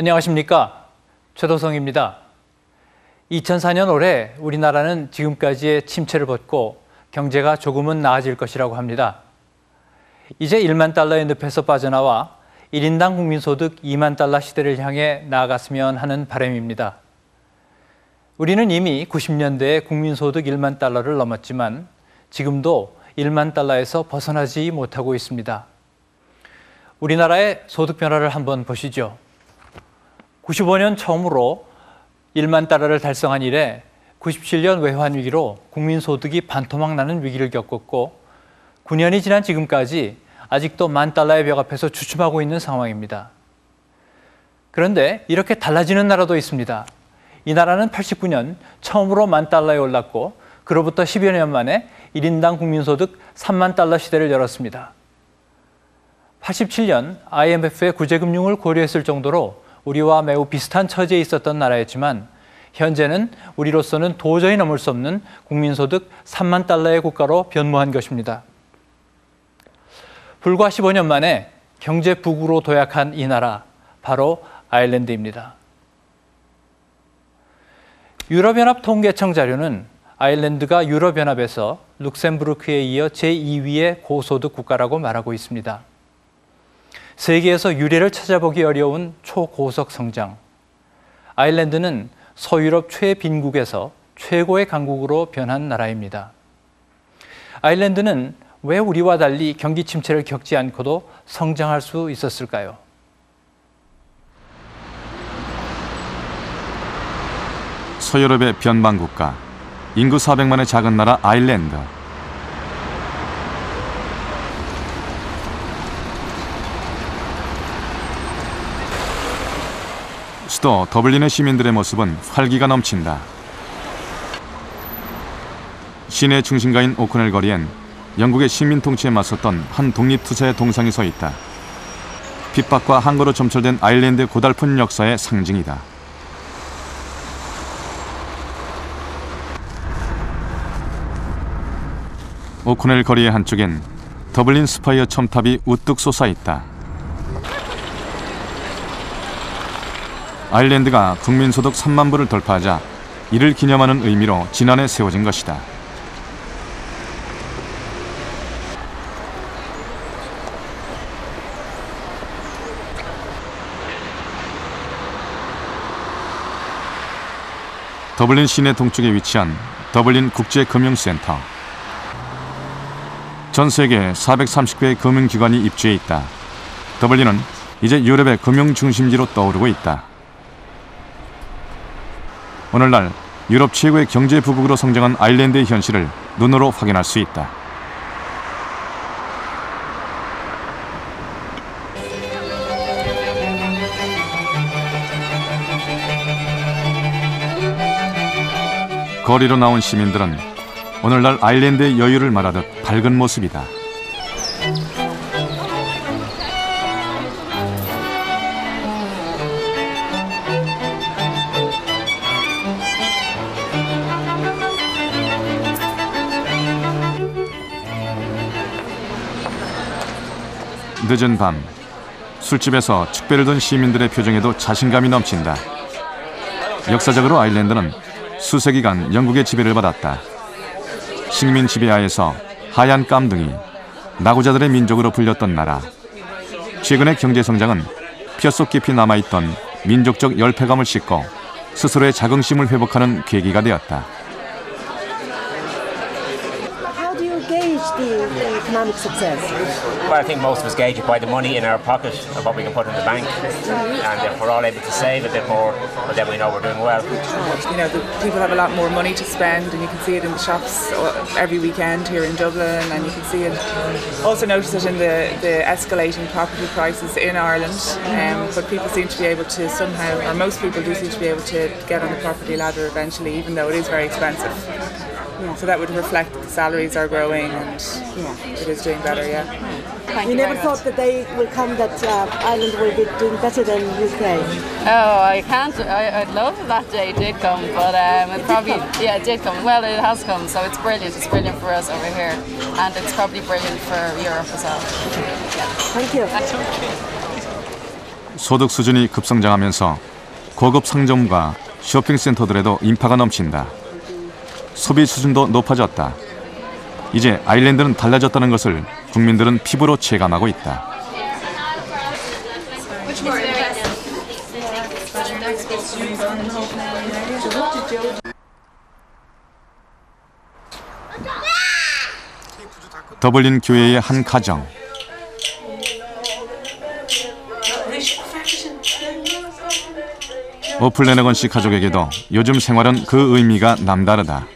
안녕하십니까. 최도성입니다. 2004년 올해 우리나라는 지금까지의 침체를 벗고 경제가 조금은 나아질 것이라고 합니다. 이제 1만 달러의 늪에서 빠져나와 1인당 국민소득 2만 달러 시대를 향해 나아갔으면 하는 바람입니다. 우리는 이미 90년대에 국민소득 1만 달러를 넘었지만 지금도 1만 달러에서 벗어나지 못하고 있습니다. 우리나라의 소득 변화를 한번 보시죠. 95년 처음으로 1만 달러를 달성한 이래 97년 외환 위기로 국민소득이 반토막 나는 위기를 겪었고 9년이 지난 지금까지 아직도 1만 달러의 벽 앞에서 주춤하고 있는 상황입니다. 그런데 이렇게 달라지는 나라도 있습니다. 이 나라는 89년 처음으로 1만 달러에 올랐고 그로부터 10여 년 만에 1인당 국민소득 3만 달러 시대를 열었습니다. 87년 IMF의 구제금융을 고려했을 정도로 우리와 매우 비슷한 처지에 있었던 나라였지만 현재는 우리로서는 도저히 넘을 수 없는 국민소득 3만 달러의 국가로 변모한 것입니다. 불과 15년 만에 경제 부국으로 도약한 이 나라, 바로 아일랜드입니다. 유럽연합 통계청 자료는 아일랜드가 유럽연합에서 룩셈부르크에 이어 제2위의 고소득 국가라고 말하고 있습니다. 세계에서 유례를 찾아보기 어려운 초고속 성장. 아일랜드는 서유럽 최빈국에서 최고의 강국으로 변한 나라입니다. 아일랜드는 왜 우리와 달리 경기 침체를 겪지 않고도 성장할 수 있었을까요? 서유럽의 변방국가, 인구 400만의 작은 나라 아일랜드. 수도 더블린의 시민들의 모습은 활기가 넘친다. 시내 중심가인 오코넬 거리엔 영국의 시민 통치에 맞섰던 한 독립투사의 동상이 서 있다. 핍박과 항거로 점철된 아일랜드의 고달픈 역사의 상징이다. 오코넬 거리의 한쪽엔 더블린 스파이어 첨탑이 우뚝 솟아 있다. 아일랜드가 국민소득 3만 불을 돌파하자 이를 기념하는 의미로 지난해 세워진 것이다. 더블린 시내 동쪽에 위치한 더블린 국제금융센터. 전 세계 430개의 금융기관이 입주해 있다. 더블린은 이제 유럽의 금융 중심지로 떠오르고 있다. 오늘날 유럽 최고의 경제 부국으로 성장한 아일랜드의 현실을 눈으로 확인할 수 있다. 거리로 나온 시민들은 오늘날 아일랜드의 여유를 말하듯 밝은 모습이다. 늦은 밤, 술집에서 축배를 든 시민들의 표정에도 자신감이 넘친다. 역사적으로 아일랜드는 수세기간 영국의 지배를 받았다. 식민 지배하에서 하얀 깜둥이, 나고자들의 민족으로 불렸던 나라. 최근의 경제 성장은 뼛속 깊이 남아있던 민족적 열패감을 씻고 스스로의 자긍심을 회복하는 계기가 되었다. The economic success? Well, I think most of us gauge it by the money in our pocket and what we can put in the bank. And if we're all able to save a bit more, well, then we know we're doing well. You know, people have a lot more money to spend, and you can see it in the shops every weekend here in Dublin, and you can see it. Also notice it in the escalating property prices in Ireland. But people seem to be able to somehow, or most people do seem to be able to get on the property ladder eventually, even though it is very expensive. Yeah. So that would reflect that the salaries are growing and it is doing better, yeah. We never thought the day will come that Ireland will be doing better than UK. Oh, I can't. I'd love if that day did come, but it probably it did come. Well, it has come, so it's brilliant. It's brilliant for us over here, and it's probably brilliant for Europe as well. Yeah. Thank you. 소득 수준이 급성장하면서 고급 상점과 쇼핑센터들에도 인파가 넘친다. 소비 수준도 높아졌다. 이제 아일랜드는 달라졌다는 것을 국민들은 피부로 체감하고 있다. 더블린 교회의 한 가정. 오플래너건 씨 가족에게도 요즘 생활은 그 의미가 남다르다.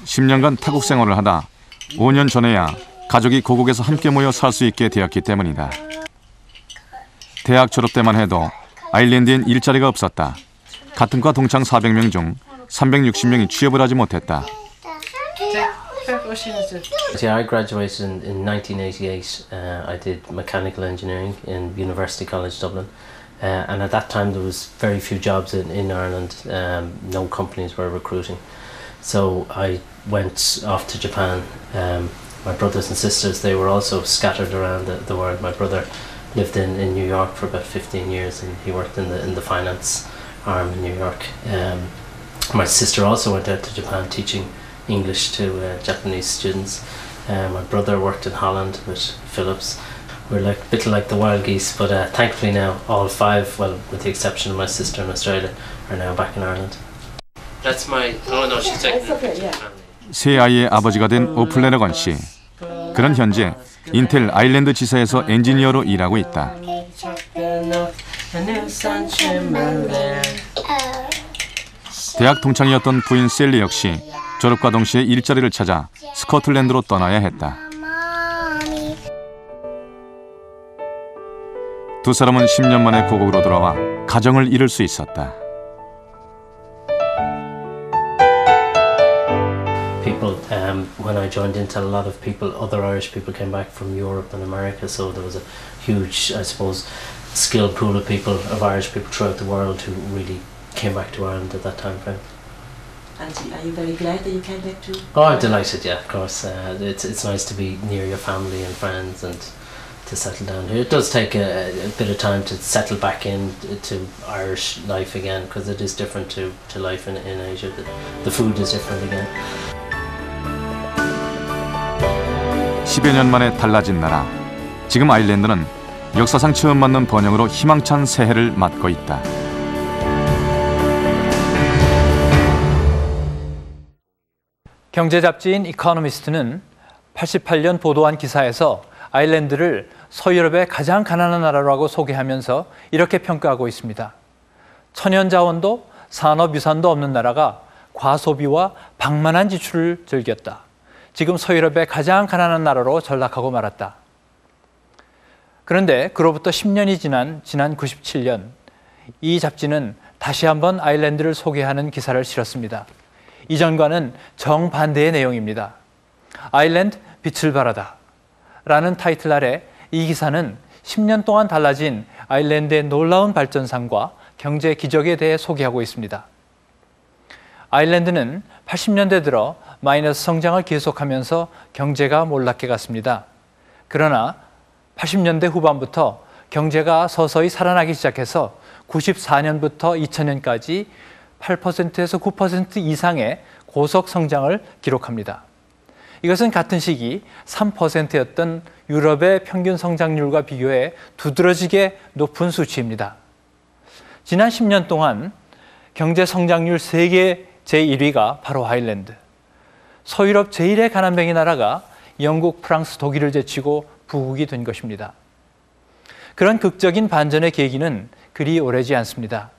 10년간 타국 생활을 하다 5년 전에야 가족이 고국에서 함께 모여 살 수 있게 되었기 때문이다. 대학 졸업 때만 해도 아일랜드엔 일자리가 없었다. 같은 과 동창 400명 중 360명이 취업을 하지 못했다. Yeah, I graduated in 1988. I did mechanical engineering in University College Dublin, and at that time there was very few jobs in Ireland. No companies were recruiting, so I went off to Japan. My brothers and sisters, they were also scattered around the world. My brother lived in New York for about 15 years, and he worked in the finance arm in New York. My sister also went out to Japan teaching English to Japanese students. My brother worked in Holland with Philips. We're a bit like the wild geese, but thankfully now all five, well, with the exception of my sister in Australia, are now back in Ireland. That's my. Oh no, she's taking it. 세 아이의 아버지가 된 오플래너건 씨. 그는 현재 인텔 아일랜드 지사에서 엔지니어로 일하고 있다. 대학 동창이었던 부인 셀리 역시 졸업과 동시에 일자리를 찾아 스코틀랜드로 떠나야 했다. 두 사람은 10년 만에 고국으로 돌아와 가정을 이룰 수 있었다. People, when I joined Intel, a lot of people, other Irish people came back from Europe and America, so there was a huge, I suppose, skilled pool of people, of Irish people throughout the world who really came back to Ireland at that time frame. And are you very glad that you came back to? Oh, I'm delighted, yeah, of course. It's nice to be near your family and friends and to settle down here. It does take a bit of time to settle back into Irish life again, because it is different to life in Asia. The food is different again. 10여 년 만에 달라진 나라. 지금 아일랜드는 역사상 처음 맞는 번영으로 희망찬 새해를 맞고 있다. 경제 잡지인 이코노미스트는 88년 보도한 기사에서 아일랜드를 서유럽의 가장 가난한 나라라고 소개하면서 이렇게 평가하고 있습니다. 천연 자원도 산업 유산도 없는 나라가 과소비와 방만한 지출을 즐겼다. 지금 서유럽의 가장 가난한 나라로 전락하고 말았다. 그런데 그로부터 10년이 지난 97년 이 잡지는 다시 한번 아일랜드를 소개하는 기사를 실었습니다. 이전과는 정반대의 내용입니다. 아일랜드 빛을 발하다 라는 타이틀 아래 이 기사는 10년 동안 달라진 아일랜드의 놀라운 발전상과 경제 기적에 대해 소개하고 있습니다. 아일랜드는 80년대 들어 마이너스 성장을 계속하면서 경제가 몰락해 갔습니다. 그러나 80년대 후반부터 경제가 서서히 살아나기 시작해서 94년부터 2000년까지 8%에서 9% 이상의 고속 성장을 기록합니다. 이것은 같은 시기 3%였던 유럽의 평균 성장률과 비교해 두드러지게 높은 수치입니다. 지난 10년 동안 경제 성장률 세계 제1위가 바로 아일랜드. 서유럽 제1의 가난뱅이 나라가 영국, 프랑스, 독일을 제치고 부국이 된 것입니다. 그런 극적인 반전의 계기는 그리 오래지 않습니다.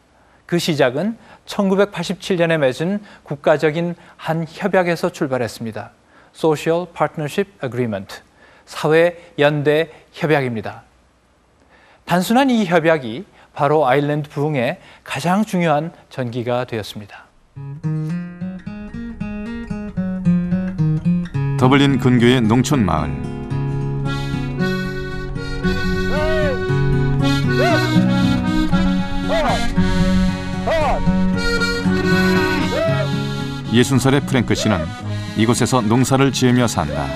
그 시작은 1987년에 맺은 국가적인 한 협약에서 출발했습니다. Social Partnership Agreement, 사회 연대 협약입니다. 단순한 이 협약이 바로 아일랜드 부흥의 가장 중요한 전기가 되었습니다. 더블린 근교의 농촌 마을. 예순 살의 프랭크 씨는 이곳에서 농사를 지으며 산다.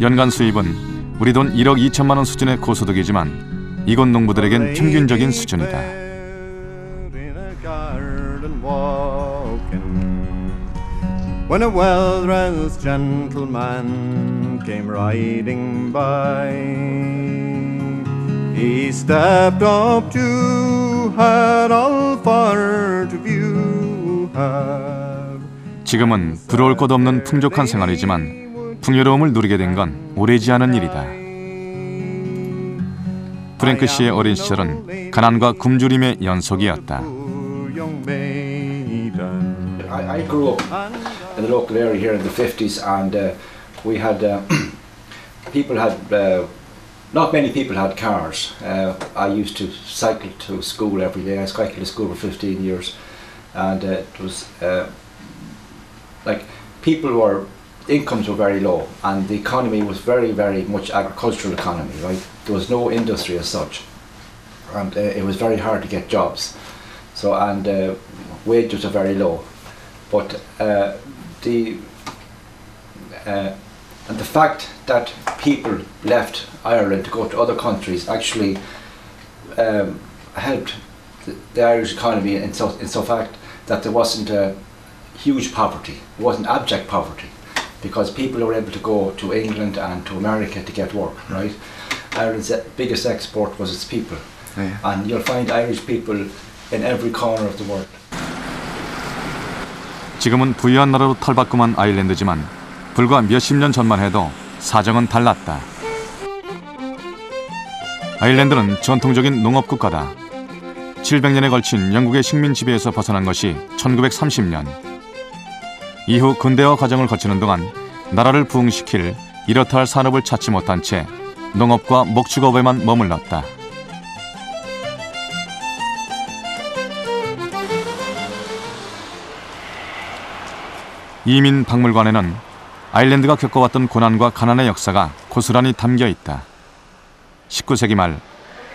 연간 수입은 우리 돈 1억 2천만 원 수준의 고소득이지만 이곳 농부들에겐 평균적인 수준이다. When a well-dressed gentleman came riding by, he stepped up to her all far to view her. 지금은 부러울 것 없는 풍족한 생활이지만 풍요로움을 누리게 된 건 오래지 않은 일이다. 프랭크 씨의 어린 시절은 가난과 굶주림의 연속이었다. I grew up in the local area here in the 50s, and we had people had not many people had cars. I used to cycle to school every day. I cycled to school for 15 years, and it was like incomes were very low, and the economy was very much agricultural economy. Right, there was no industry as such, and it was very hard to get jobs. So wages are very low. But the fact that people left Ireland to go to other countries actually helped the Irish economy in so fact that there wasn't huge poverty, it wasn't abject poverty, because people were able to go to England and to America to get work, right? Ireland's biggest export was its people, and you'll find Irish people in every corner of the world. 지금은 부유한 나라로 탈바꿈한 아일랜드지만 불과 몇십 년 전만 해도 사정은 달랐다. 아일랜드는 전통적인 농업 국가다. 700년에 걸친 영국의 식민 지배에서 벗어난 것이 1930년. 이후 근대화 과정을 거치는 동안 나라를 부흥시킬 이렇다 할 산업을 찾지 못한 채 농업과 목축업에만 머물렀다. 이민박물관에는 아일랜드가 겪어왔던 고난과 가난의 역사가 고스란히 담겨 있다. 19세기 말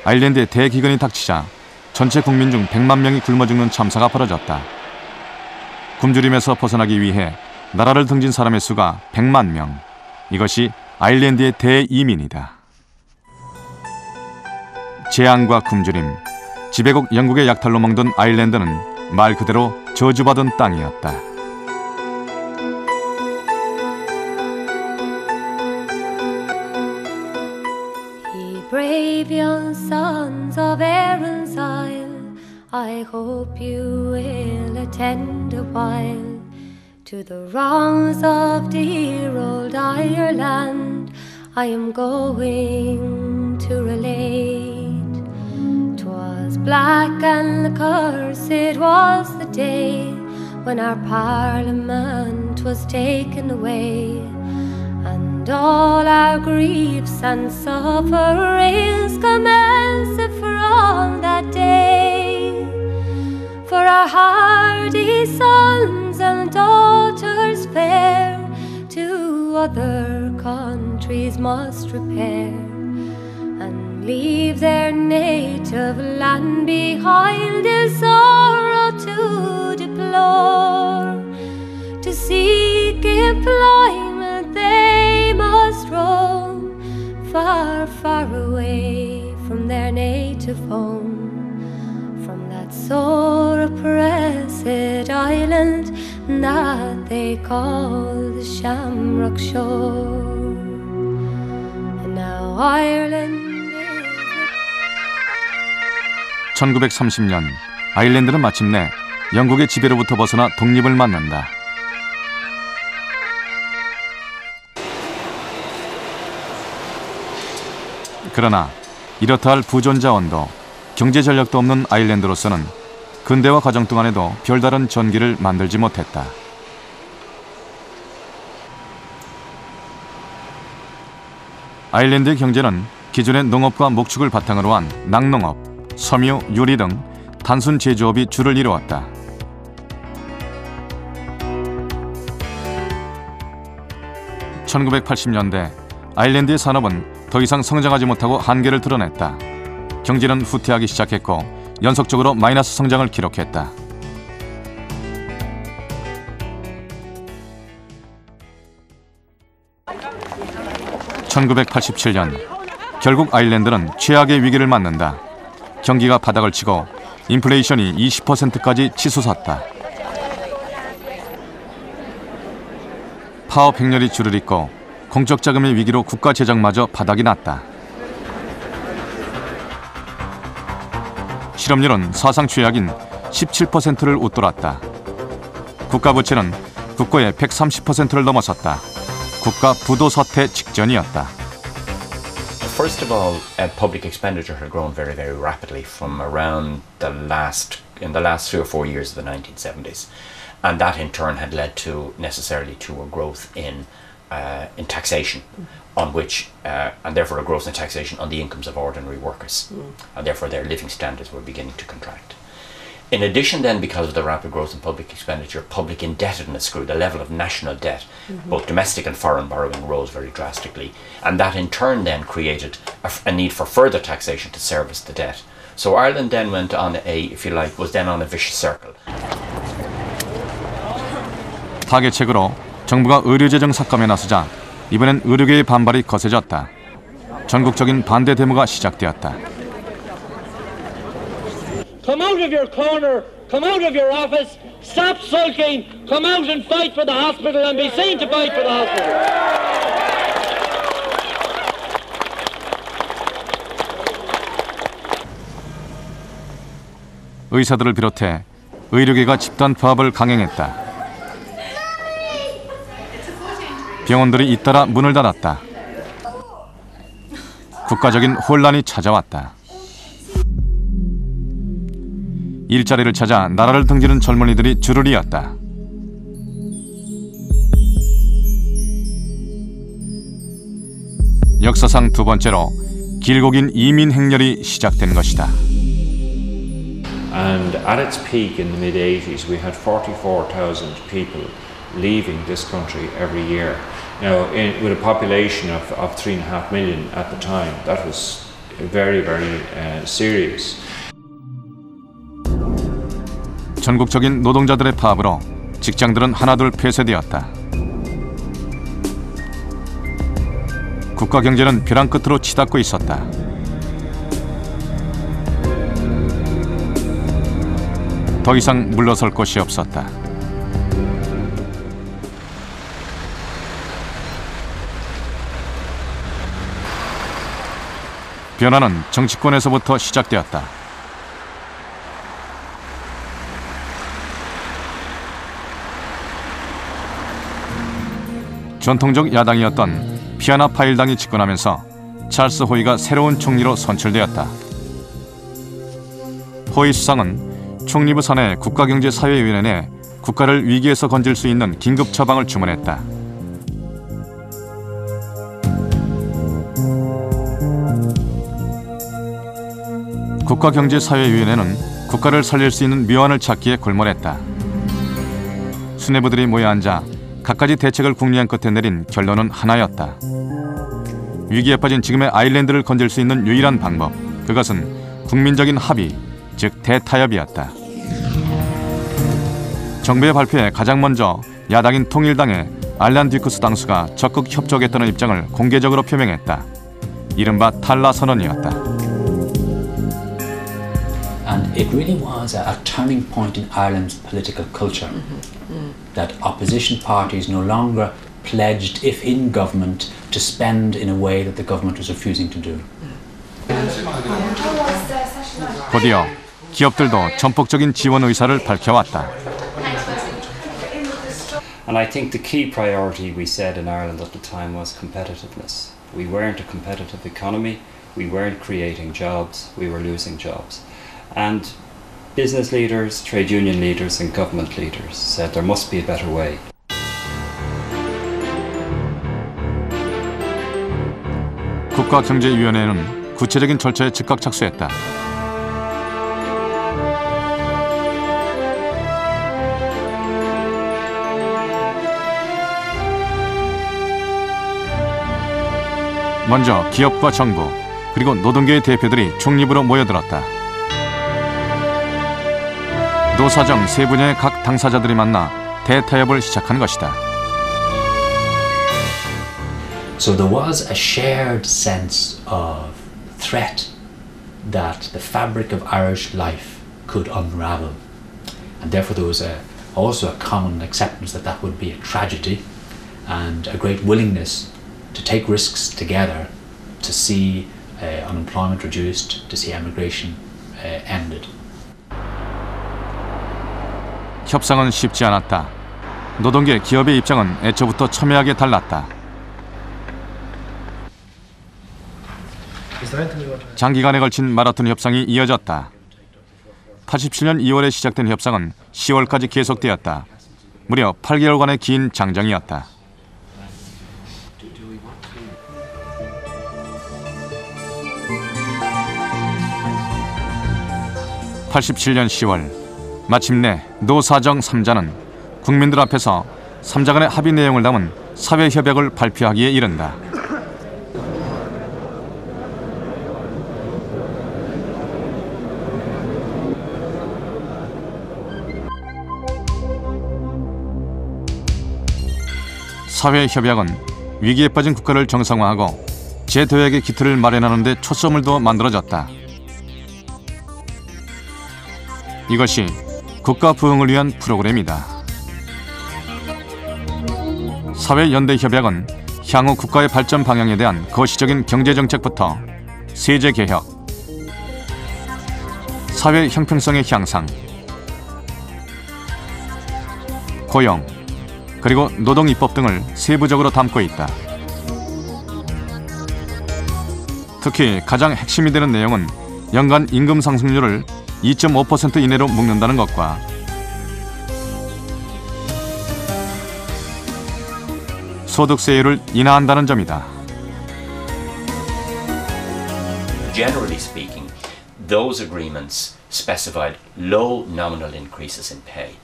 아일랜드에 대기근이 닥치자 전체 국민 중 100만 명이 굶어 죽는 참사가 벌어졌다. 굶주림에서 벗어나기 위해 나라를 등진 사람의 수가 100만 명. 이것이 아일랜드의 대이민이다. 재앙과 굶주림, 지배국 영국의 약탈로 멍든 아일랜드는 말 그대로 저주받은 땅이었다. Brave young sons of Erin's Isle, I hope you will attend a while to the wrongs of dear old Ireland. I am going to relate. 'Twas black and the cursed was the day when our Parliament was taken away, and all our griefs and sufferings commenced from that day. For our hardy sons and daughters fair to other countries must repair, and leave their native land behind in sorrow to deplore. To seek employment they must roam far, far away from their native home, from that sore oppressed island that they call the Shamrock Shore. And now Ireland is 1930년 아일랜드는 마침내 영국의 지배로부터 벗어나 독립을 맞는다. 그러나 이렇다 할 부존자원도 경제 전력도 없는 아일랜드로서는 근대화 과정 동안에도 별다른 전기를 만들지 못했다. 아일랜드의 경제는 기존의 농업과 목축을 바탕으로 한 낙농업, 섬유, 유리 등 단순 제조업이 주를 이루었다. (1980년대) 아일랜드의 산업은 더 이상 성장하지 못하고 한계를 드러냈다. 경제는 후퇴하기 시작했고 연속적으로 마이너스 성장을 기록했다. 1987년 결국 아일랜드는 최악의 위기를 맞는다. 경기가 바닥을 치고 인플레이션이 20%까지 치솟았다. 파업 행렬이 줄을 잇고 공적 자금의 위기로 국가 재정마저 바닥이 났다. 실업률은 사상 최악인 17%를 웃돌았다. 국가 부채는 국고의 130%를 넘어섰다. 국가 부도 사태 직전이었다. First of all, public expenditure had grown very, very rapidly from around in the last 3 or 4 years of the 1970s, and that in turn had led to necessarily to a growth in taxation, on which and therefore a growth in taxation on the incomes of ordinary workers, and therefore their living standards were beginning to contract. In addition then, because of the rapid growth in public expenditure, public indebtedness grew. The level of national debt, both domestic and foreign borrowing, rose very drastically. And that in turn then created a need for further taxation to service the debt. So Ireland then went on was then on a vicious circle. 타개책으로 정부가 의료재정 삭감에 나서자 이번엔 의료계의 반발이 거세졌다. 전국적인 반대 데모가 시작되었다. Come out of your corner, come out of your office, stop sulking, come out and fight for the hospital and be seen to fight for the hospital. 의사들을 비롯해 의료계가 집단 파업을 강행했다. 병원들이 잇따라 문을 닫았다. 국가적인 혼란이 찾아왔다. 일자리를 찾아 나라를 등지는 젊은이들이 줄을 이었다. 역사상 두 번째로 길고 긴 이민 행렬이 시작된 것이다. And at its peak in the mid-80s, we had 44,000 people leaving this country every year. Now, with a population of 3.5 million at the time, that was very, very serious. 전국적인 노동자들의 파업으로 직장들은 하나둘 폐쇄되었다. 국가 경제는 벼랑 끝으로 치닫고 있었다. 더 이상 물러설 곳이 없었다. 변화는 정치권에서부터 시작되었다. 전통적 야당이었던 피아나 파일당이 집권하면서 찰스 호이가 새로운 총리로 선출되었다. 호이 수상은 총리부 산하 국가경제사회위원회 내 국가를 위기에서 건질 수 있는 긴급 처방을 주문했다. 국가경제사회위원회는 국가를 살릴 수 있는 묘안을 찾기에 골몰했다. 수뇌부들이 모여 앉아 갖가지 대책을 궁리한 끝에 내린 결론은 하나였다. 위기에 빠진 지금의 아일랜드를 건질 수 있는 유일한 방법, 그것은 국민적인 합의, 즉 대타협이었다. 정부의 발표에 가장 먼저 야당인 통일당의 알란 듀크스 당수가 적극 협조하겠다는 입장을 공개적으로 표명했다. 이른바 탈라 선언이었다. And it really was a turning point in Ireland's political culture. That opposition parties no longer pledged, if in government, to spend in a way that the government was refusing to do. 곧이어 기업들도 전폭적인 지원 의사를 밝혀왔다. And I think the key priority we said in Ireland at the time was competitiveness. We weren't a competitive economy, we weren't creating jobs, we were losing jobs. And business leaders, trade union leaders and government leaders said there must be a better way. 국가경제위원회는 구체적인 절차에 즉각 착수했다. 먼저 기업과 정부, 그리고 노동계의 대표들이 총립으로 모여들었다. 노사정 세 분야의 각 당사자들이 만나 대타협을 시작한 것이다. So there was a shared sense of threat that the fabric of Irish life could unravel. And therefore there was also a common acceptance that that would be a tragedy, and a great willingness to take risks together to see unemployment reduced, to see emigration ended. 협상은 쉽지 않았다. 노동계 기업의 입장은 애초부터 첨예하게 달랐다. 장기간에 걸친 마라톤 협상이 이어졌다. 87년 2월에 시작된 협상은 10월까지 계속되었다. 무려 8개월간의 긴 장정이었다. (87년 10월) 마침내 노사정 3자는 국민들 앞에서 3자 간의 합의 내용을 담은 사회협약을 발표하기에 이른다. 사회협약은 위기에 빠진 국가를 정상화하고 재도약의 기틀을 마련하는 데 초점을 두어 만들어졌다. 이것이 국가 부흥을 위한 프로그램이다. 사회연대협약은 향후 국가의 발전 방향에 대한 거시적인 경제정책부터 세제개혁, 사회 형평성의 향상, 고용, 그리고 노동입법 등을 세부적으로 담고 있다. 특히 가장 핵심이 되는 내용은 연간 임금 상승률을 2.5% 이내로 묶는다는 것과 소득세율을 인하한다는 점이다. Generally speaking, those agreements specified low nominal increases in pay.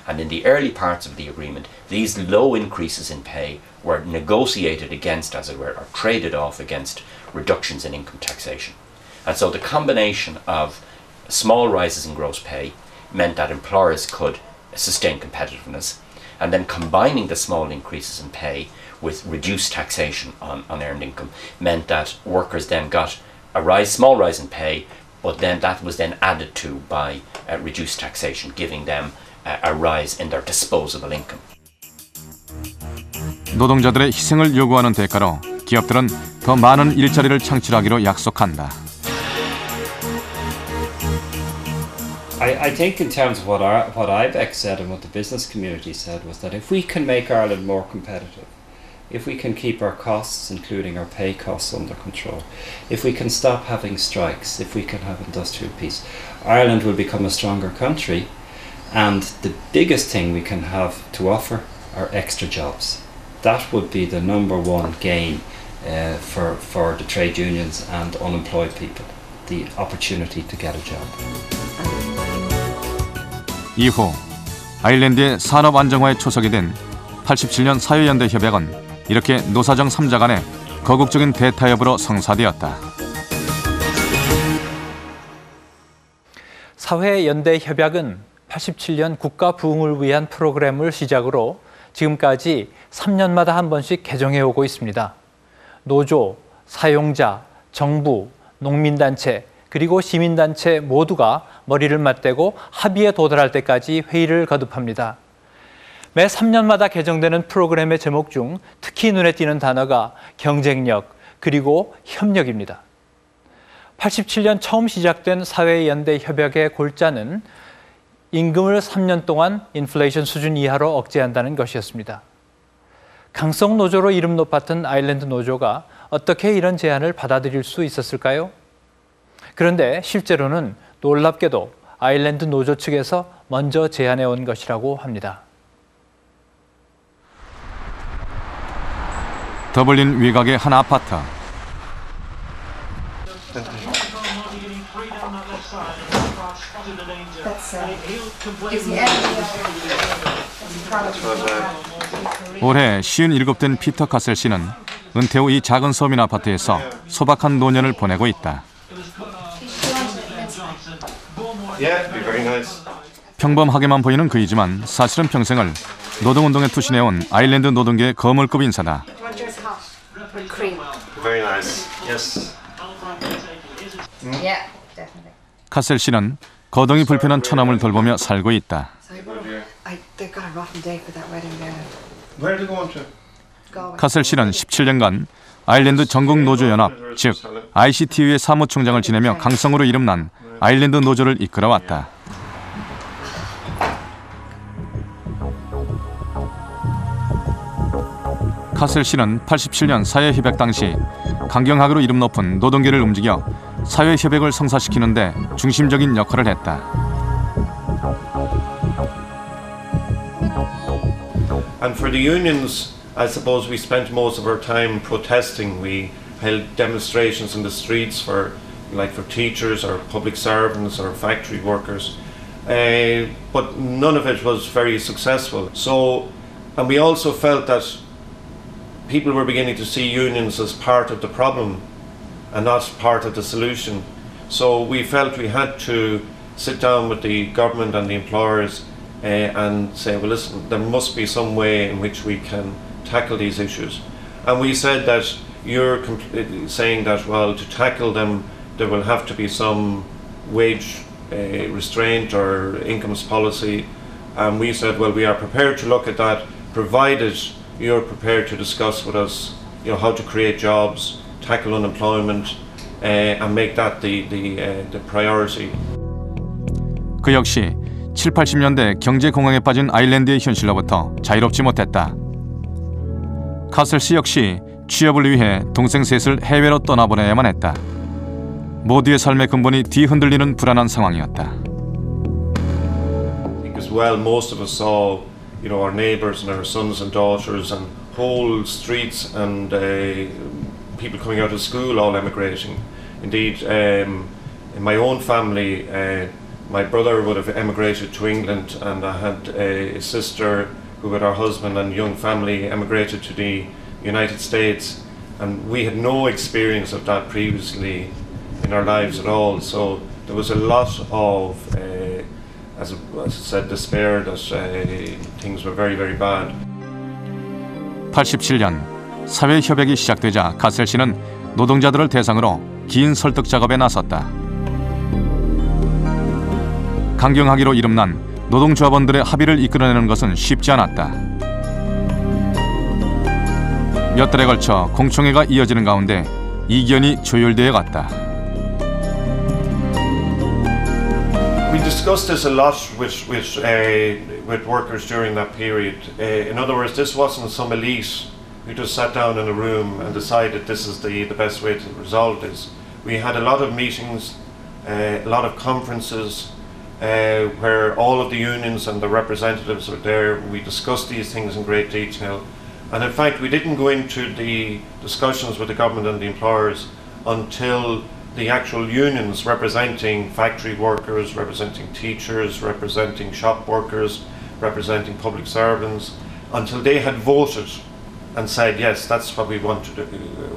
And in the early parts of the agreement, these low increases in pay were negotiated against, as it were, or traded off against reductions in income taxation. And so the combination of small rises in gross pay meant that employers could sustain competitiveness, and then combining the small increases in pay with reduced taxation on earned income meant that workers then got a small rise in pay, but then that was then added to by reduced taxation, giving them a rise in their disposable income. 노동자들의 희생을 요구하는 대가로 기업들은 더 많은 일자리를 창출하기로 약속한다. I think in terms of what IBEX said and what the business community said was that if we can make Ireland more competitive, if we can keep our costs, including our pay costs, under control, if we can stop having strikes, if we can have industrial peace, Ireland will become a stronger country, and the biggest thing we can have to offer are extra jobs. That would be the number one gain for the trade unions and unemployed people, the opportunity to get a job. 이후 아일랜드의 산업 안정화에 초석이 된 87년 사회연대 협약은 이렇게 노사정 3자 간의 거국적인 대타협으로 성사되었다. 사회연대 협약은 87년 국가 부흥을 위한 프로그램을 시작으로 지금까지 3년마다 한 번씩 개정해 오고 있습니다. 노조, 사용자, 정부, 농민단체, 그리고 시민단체 모두가 머리를 맞대고 합의에 도달할 때까지 회의를 거듭합니다. 매 3년마다 개정되는 프로그램의 제목 중 특히 눈에 띄는 단어가 경쟁력, 그리고 협력입니다. 87년 처음 시작된 사회연대 협약의 골자는 임금을 3년 동안 인플레이션 수준 이하로 억제한다는 것이었습니다. 강성 노조로 이름 높았던 아일랜드 노조가 어떻게 이런 제안을 받아들일 수 있었을까요? 그런데 실제로는 놀랍게도 아일랜드 노조 측에서 먼저 제안해 온 것이라고 합니다. 더블린 위각의 한 아파트. 올해 57된 피터 카셀 씨는 은퇴 후 이 작은 서민 아파트에서 소박한 노년을 보내고 있다. 평범하게만 보이는 그이지만 사실은 평생을 노동운동에 투신해온 아일랜드 노동계의 거물급 인사다. Cream. Very nice. Yes. Yeah, definitely. 카셀 씨는 거동이 불편한 처남을 돌보며 살고 있다. They've got a rotten date for that wedding there. Where are they going to? 카셀 씨는 17년간 아일랜드 전국노조연합, 즉 ICTU의 사무총장을 지내며 강성으로 이름난 아일랜드 노조를 이끌어왔다. 카셀 씨는 87년 사회협약 당시 강경학으로 이름 높은 노동계를 움직여 사회협약을 성사시키는 데 중심적인 역할을 했다. And for the unions, I suppose we spent most of our time protesting. We held demonstrations in the streets for teachers or public servants or factory workers, but none of it was very successful. And we also felt that people were beginning to see unions as part of the problem and not part of the solution. So we felt we had to sit down with the government and the employers and say, well, listen, there must be some way in which we can tackle these issues. And we said that you're saying that, well, to tackle them, there will have to be some wage restraint or incomes policy. And we said, well, we are prepared to look at that, provided you're prepared to discuss with us, how to create jobs, tackle unemployment, and make that the priority. 그 역시 7, 80년대 경제 공황에 빠진 아일랜드의 현실로부터 자유롭지 못했다. 카셀 씨 역시 취업을 위해 동생 셋을 해외로 떠나보내야만 했다. 모두의 삶의 근본이 뒤흔들리는 불안한 상황이었다. I think as well, most of us saw, our neighbours and our sons and daughters and whole streets and people coming out of school all emigrating. Indeed, in my own family, my brother would have emigrated to England, and I had a sister who, with her husband and young family, emigrated to the United States, and we had no experience of that previously in our lives at all. So there was a lot of, as I said, despair that things were very, very bad. 87년 사회협약이 시작되자 카셀 씨는 노동자들을 대상으로 긴 설득 작업에 나섰다. 강경하기로 이름난 노동조합원들의 합의를 이끌어내는 것은 쉽지 않았다. 몇 달에 걸쳐 공청회가 이어지는 가운데 이견이 조율되어 갔다. We discussed this a lot with workers during that period. In other words, this wasn't some elite who just sat down in a room and decided this is the best way to resolve this. We had a lot of meetings, a lot of conferences, where all of the unions and the representatives were there. We discussed these things in great detail. And in fact, we didn't go into the discussions with the government and the employers until the actual unions representing factory workers, representing teachers, representing shop workers, representing public servants, until they had voted and said, yes, that's what we want to do,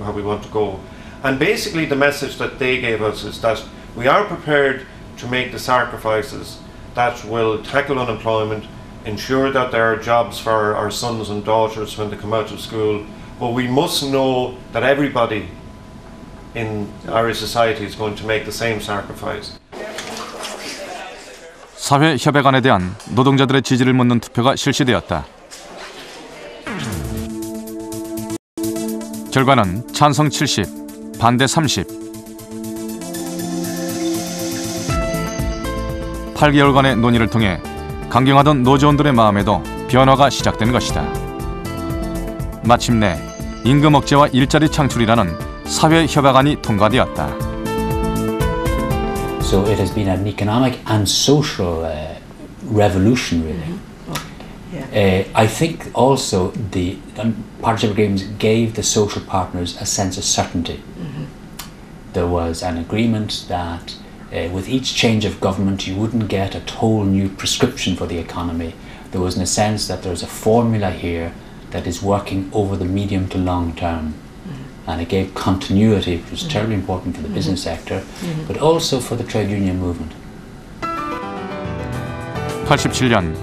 how we want to go. And basically the message that they gave us is that we are prepared to make the sacrifices that will tackle unemployment, ensure that there are jobs for our sons and daughters when they come out of school, but we must know that everybody in Irish society is going to make the same sacrifice. 사회협약안에 대한 노동자들의 지지를 묻는 투표가 실시되었다. 결과는 찬성 70, 반대 30. 8개월간의 논의를 통해 강경하던 노조원들의 마음에도 변화가 시작된 것이다. 마침내 임금 억제와 일자리 창출이라는 사회협약안이 통과되었다. So it has been an economic and social revolution, really. I think also the partnership agreements gave the social partners a sense of certainty. There was an agreement that with each change of government you wouldn't get a whole new prescription for the economy. There was in a sense that there's a formula here that is working over the medium to long term. And it gave continuity, which was terribly important for the business sector, but also for the trade union movement. 87년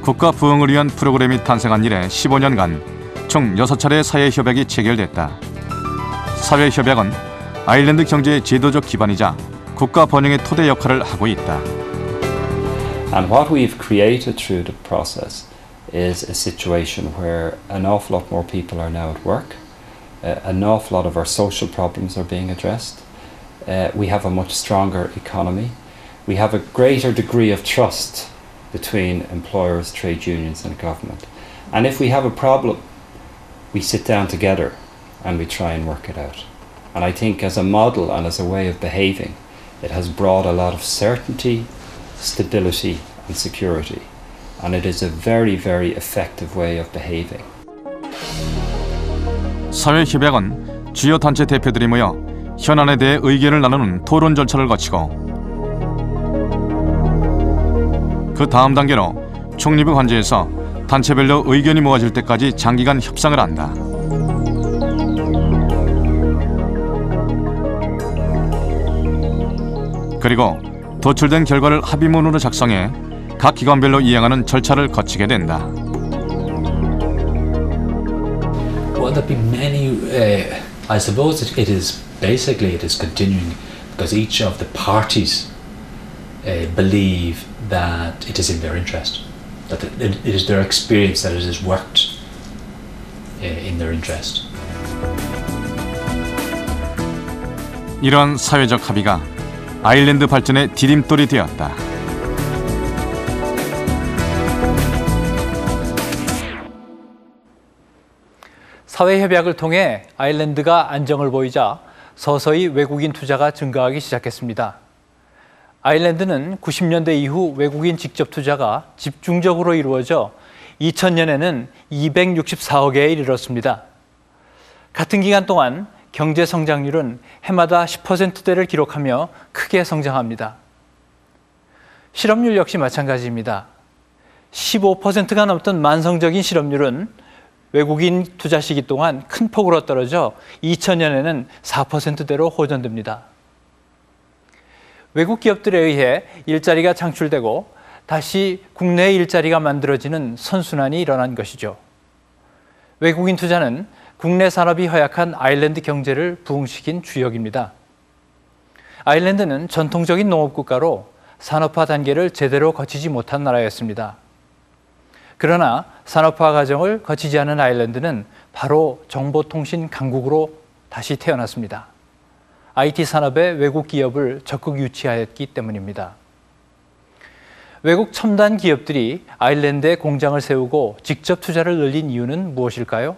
국가 부흥을 위한 프로그램이 탄생한 이래 15년간 총 6차례의 사회협약이 체결됐다. 사회협약은 아일랜드 경제의 제도적 기반이자 국가 번영의 토대 역할을 하고 있다. And what we've created through the process is a situation where an awful lot more people are now at work. An awful lot of our social problems are being addressed. We have a much stronger economy. We have a greater degree of trust between employers, trade unions and government. And if we have a problem, we sit down together and we try and work it out. And I think as a model and as a way of behaving, it has brought a lot of certainty, stability and security. And it is a very, very effective way of behaving. 사회협약은 주요 단체 대표들이 모여 현안에 대해 의견을 나누는 토론 절차를 거치고 그 다음 단계로 총리부 관저에서 단체별로 의견이 모아질 때까지 장기간 협상을 한다. 그리고 도출된 결과를 합의문으로 작성해 각 기관별로 이행하는 절차를 거치게 된다. Well, there've been many. I suppose it is continuing because each of the parties believe that it is in their interest, that it is their experience that it has worked in their interest. 이러한 사회적 합의가 아일랜드 발전의 디딤돌이 되었다. 사회협약을 통해 아일랜드가 안정을 보이자 서서히 외국인 투자가 증가하기 시작했습니다. 아일랜드는 90년대 이후 외국인 직접 투자가 집중적으로 이루어져 2000년에는 264억에 이르렀습니다. 같은 기간 동안 경제 성장률은 해마다 10%대를 기록하며 크게 성장합니다. 실업률 역시 마찬가지입니다. 15%가 넘던 만성적인 실업률은 외국인 투자 시기 동안 큰 폭으로 떨어져 2000년에는 4%대로 호전됩니다. 외국 기업들에 의해 일자리가 창출되고 다시 국내 일자리가 만들어지는 선순환이 일어난 것이죠. 외국인 투자는 국내 산업이 허약한 아일랜드 경제를 부흥시킨 주역입니다. 아일랜드는 전통적인 농업국가로 산업화 단계를 제대로 거치지 못한 나라였습니다. 그러나 산업화 과정을 거치지 않은 아일랜드는 바로 정보통신 강국으로 다시 태어났습니다. IT 산업에 외국 기업을 적극 유치하였기 때문입니다. 외국 첨단 기업들이 아일랜드에 공장을 세우고 직접 투자를 늘린 이유는 무엇일까요?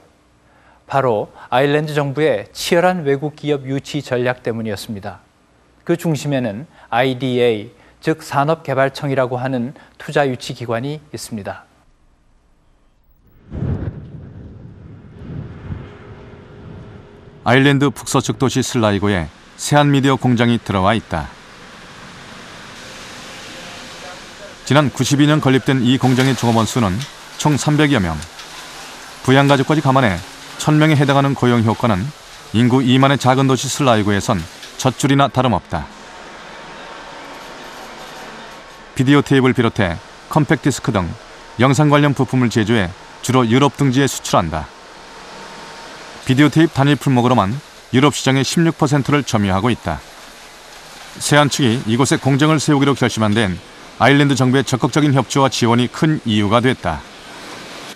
바로 아일랜드 정부의 치열한 외국 기업 유치 전략 때문이었습니다. 그 중심에는 IDA, 즉 산업개발청이라고 하는 투자 유치 기관이 있습니다. 아일랜드 북서측 도시 슬라이고에 세한미디어 공장이 들어와 있다. 지난 92년 건립된 이 공장의 종업원 수는 총 300여 명. 부양가족까지 감안해 1000명에 해당하는 고용 효과는 인구 2만의 작은 도시 슬라이고에선 젖줄이나 다름없다. 비디오 테이프를 비롯해 컴팩트 디스크 등 영상 관련 부품을 제조해 주로 유럽 등지에 수출한다. 비디오 테이프 단일 품목으로만 유럽 시장의 16%를 점유하고 있다. 세한 측이 이곳에 공장을 세우기로 결심한 데는 아일랜드 정부의 적극적인 협조와 지원이 큰 이유가 됐다.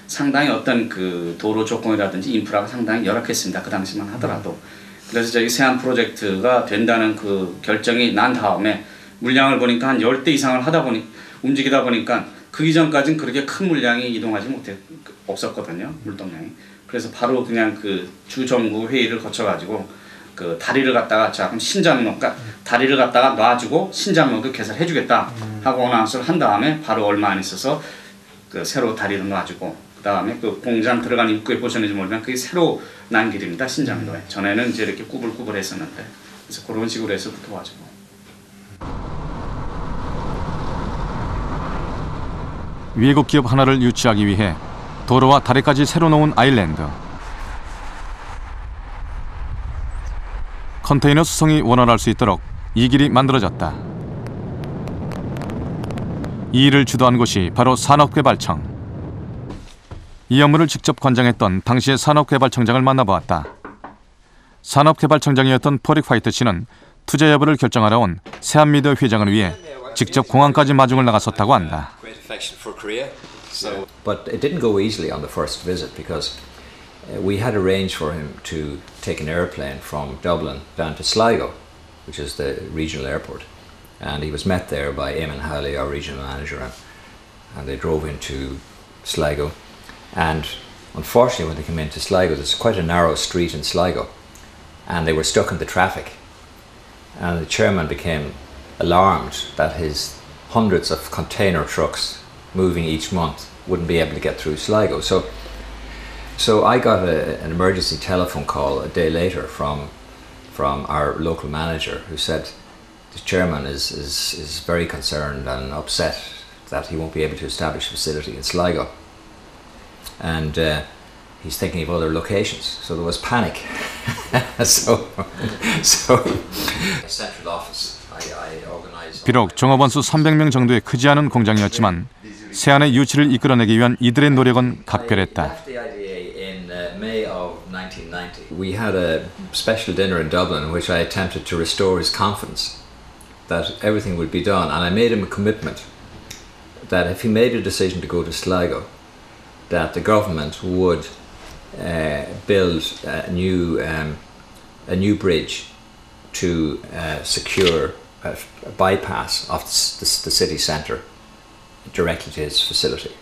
상당히 어떤 그 도로 조건이라든지 인프라가 상당히 열악했습니다. 그 당시만 하더라도. 그래서 저희 세한 프로젝트가 된다는 그 결정이 난 다음에 물량을 보니까 한 10대 이상을 움직이다 보니까 그 이전까지는 그렇게 큰 물량이 이동하지 없었거든요. 물동량이. 그래서 바로 그냥 그 주정부 회의를 거쳐가지고 그 다리를 갖다가 자 그럼 신장로, 그러니까 다리를 갖다가 놔주고 신장로도 개설해주겠다 하고 어나운스를 한 다음에 바로 얼마 안 있어서 그 새로 다리를 놔주고 그 다음에 그 공장 들어간 입구에 보셨는지 모르면 그게 새로 난 길입니다. 신장로에. 전에는 이제 이렇게 꾸불꾸불 했었는데 그래서 그런 식으로 해서 도와주고. 외국 기업 하나를 유치하기 위해 도로와 다리까지 새로 놓은 아일랜드. 컨테이너 수송이 원활할 수 있도록 이 길이 만들어졌다. 이 일을 주도한 곳이 바로 산업개발청. 이 업무를 직접 관장했던 당시의 산업개발청장을 만나보았다. 산업개발청장이었던 포릭 화이트 씨는 투자 여부를 결정하러 온 세안미디어 회장을 위해 직접 공항까지 마중을 나갔었다고 한다. But it didn't go easily on the first visit because we had arranged for him to take an airplane from Dublin down to Sligo, which is the regional airport. And he was met there by Eamon Howley, our regional manager, and they drove into Sligo. And unfortunately, when they came into Sligo, there's quite a narrow street in Sligo, and they were stuck in the traffic. And the chairman became alarmed that his hundreds of container trucks moving each month wouldn't be able to get through Sligo. So I got an emergency telephone call a day later from our local manager, who said the chairman is very concerned and upset that he won't be able to establish a facility in Sligo, and he's thinking of other locations. So there was panic. so central office. I organised. 비록 종업원 수 300명 정도의 크지 않은 공장이었지만 세안의 유치를 이끌어내기 위한 이들의 노력은 각별했다. May of 1990, we had a special dinner in Dublin in which I attempted to restore his confidence that everything would be done, and I made him a commitment that if he made a decision to go to Sligo, that the government would build a new bridge to secure a bypass of the city centre directly to his facility.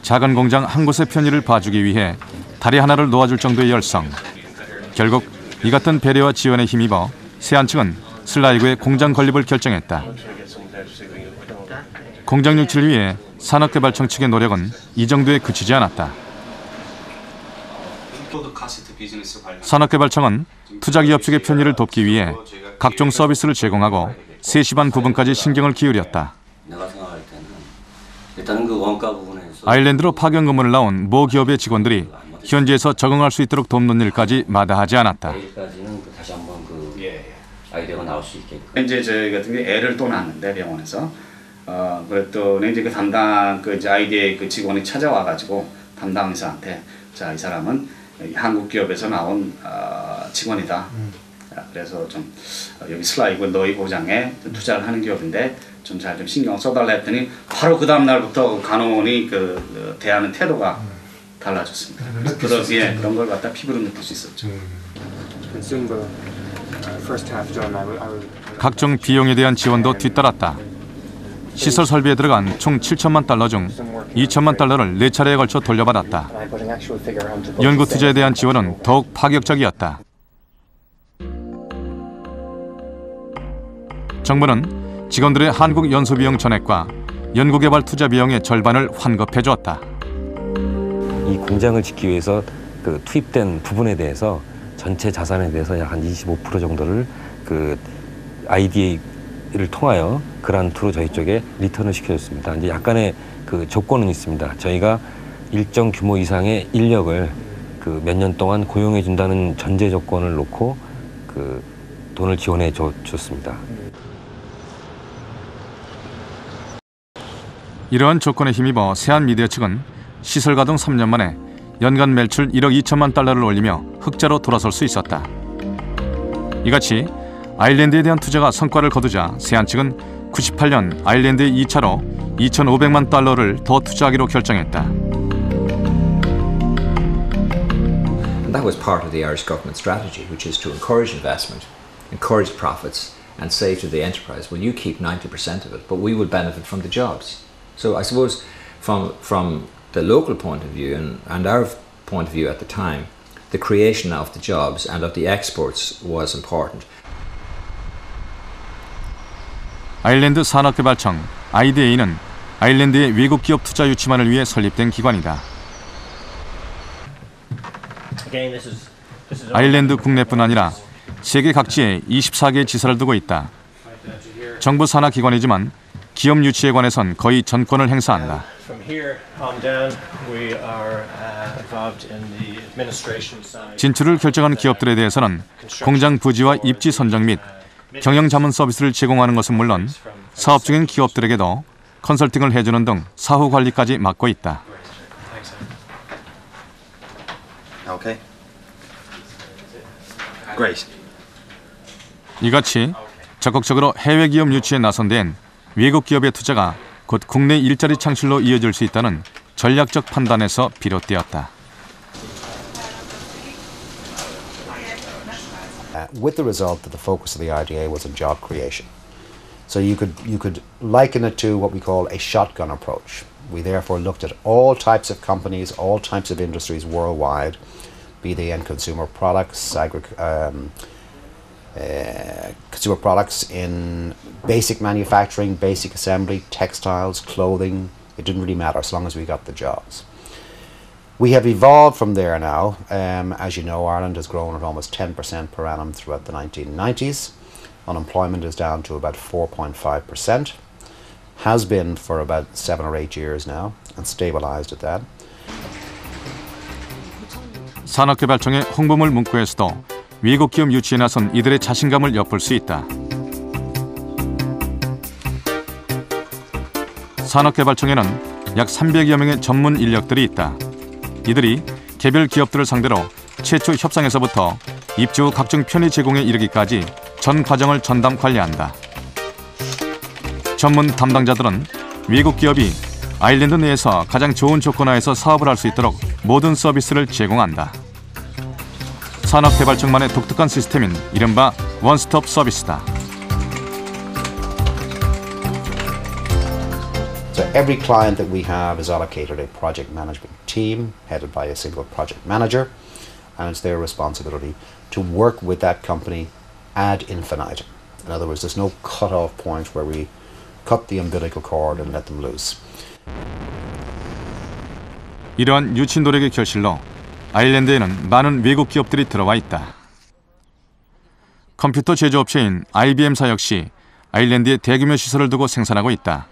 작은 공장 한 곳의 편의를 봐주기 위해 다리 하나를 놓아줄 정도의 열성. 결국 이 같은 배려와 지원에 힘입어 세안 측은 슬라이고의 공장 건립을 결정했다. 공장 유치를 위해 산업개발청 측의 노력은 이 정도에 그치지 않았다. 산업개발청은 투자기업 측의 편의를 돕기 위해 각종 서비스를 제공하고 3시 반 부분까지 신경을 기울였다. 일단은 그 원가 부분에서 아일랜드로 파견 근무를 나온 모 기업의 직원들이 현지에서 적응할 수 있도록 돕는 일까지 마다하지 않았다. 내일까지는 다시 한번 그 아이디어가 나올 수 있게끔. 이제 저희 같은 게 애를 또 낳았는데 병원에서 그랬더니 이제 그 담당 그 이제 아이디의 그 직원이 찾아와 가지고 담당 의사한테 자, 이 사람은 한국 기업에서 나온 직원이다. 그래서 좀 여기 슬라이고 너희 고장에 투자를 하는 기업인데 좀 잘 좀 신경 써달라 했더니 바로 그 다음 날부터 간호원이 그 대하는 태도가 달라졌습니다. 그런 걸 갖다 피부로 느낄 수 있었죠. 각종 비용에 대한 지원도 뒤따랐다. 시설 설비에 들어간 총 7천만 달러 중 2천만 달러를 4차례에 걸쳐 돌려받았다. 연구 투자에 대한 지원은 더욱 파격적이었다. 정부는 직원들의 한국 연수 비용 전액과 연구개발 투자 비용의 절반을 환급해 주었다. 이 공장을 짓기 위해서 그 투입된 부분에 대해서 전체 자산에 대해서 약 한 25% 정도를 그 IDA를 통하여 그란트로 저희 쪽에 리턴을 시켜줬습니다. 이제 약간의 그 조건은 있습니다. 저희가 일정 규모 이상의 인력을 그 몇 년 동안 고용해 준다는 전제 조건을 놓고 그 돈을 지원해 줬습니다. 이러한 조건에 힘입어 세안미디어 측은 시설 가동 3년 만에 연간 매출 1억 2천만 달러를 올리며 흑자로 돌아설 수 있었다. 이같이 아일랜드에 대한 투자가 성과를 거두자 세안 측은 98년 아일랜드에 2차로 2,500만 달러를 더 투자하기로 결정했다. And that was part of the Irish government strategy, which is to encourage investment, encourage profits, and say to the enterprise, well, you keep 90% of it, but we will benefit from the jobs. So I suppose from the local point of view and our point of view at the time, the creation of the jobs and of the exports was important. 아일랜드 산업개발청 IDA는 아일랜드의 외국 기업 투자 유치만을 위해 설립된 기관이다. 아일랜드 국내뿐 아니라 세계 각지에 24개의 지사를 두고 있다. 정부 산하 기관이지만 기업 유치에 관해선 거의 전권을 행사한다. 진출을 결정한 기업들에 대해서는 공장 부지와 입지 선정 및 경영 자문 서비스를 제공하는 것은 물론 사업 중인 기업들에게도 컨설팅을 해주는 등 사후 관리까지 맡고 있다. Okay. Great. 이같이 적극적으로 해외 기업 유치에 나선 데엔 외국 기업의 투자가 곧 국내 일자리 창출로 이어질 수 있다는 전략적 판단에서 비롯되었다. With the result that the focus of the RDA was on job creation. So you could liken it to what we call a shotgun approach. We therefore looked at all types of companies, all types of industries worldwide, be they in consumer products, consumer products in basic manufacturing, basic assembly, textiles, clothing. It didn't really matter as long as we got the jobs. We have evolved from there now. As you know, Ireland has grown at almost 10% per annum throughout the 1990s. Unemployment is down to about 4.5%. Has been for about 7 or 8 years now and stabilized at that. 산업개발청의 홍보물 문구에서도 외국 기업 유치에 나선 이들의 자신감을 엿볼 수 있다. 산업개발청에는 약 300여 명의 전문 인력들이 있다. 이들이 개별 기업들을 상대로 최초 협상에서부터 입주 후 각종 편의 제공에 이르기까지 전 과정을 전담 관리한다. 전문 담당자들은 외국 기업이 아일랜드 내에서 가장 좋은 조건 하에서 사업을 할 수 있도록 모든 서비스를 제공한다. 산업개발청만의 독특한 시스템인 이른바 원스톱 서비스다. So every client that we have is allocated a project management team headed by a single project manager, and it's their responsibility to work with that company ad infinitum. In other words, there's no cut-off point where we cut the umbilical cord and let them loose. 이러한 유치 노력의 결실로 아일랜드에는 많은 외국 기업들이 들어와 있다. 컴퓨터 제조업체인 IBM사 역시 아일랜드에 대규모 시설을 두고 생산하고 있다.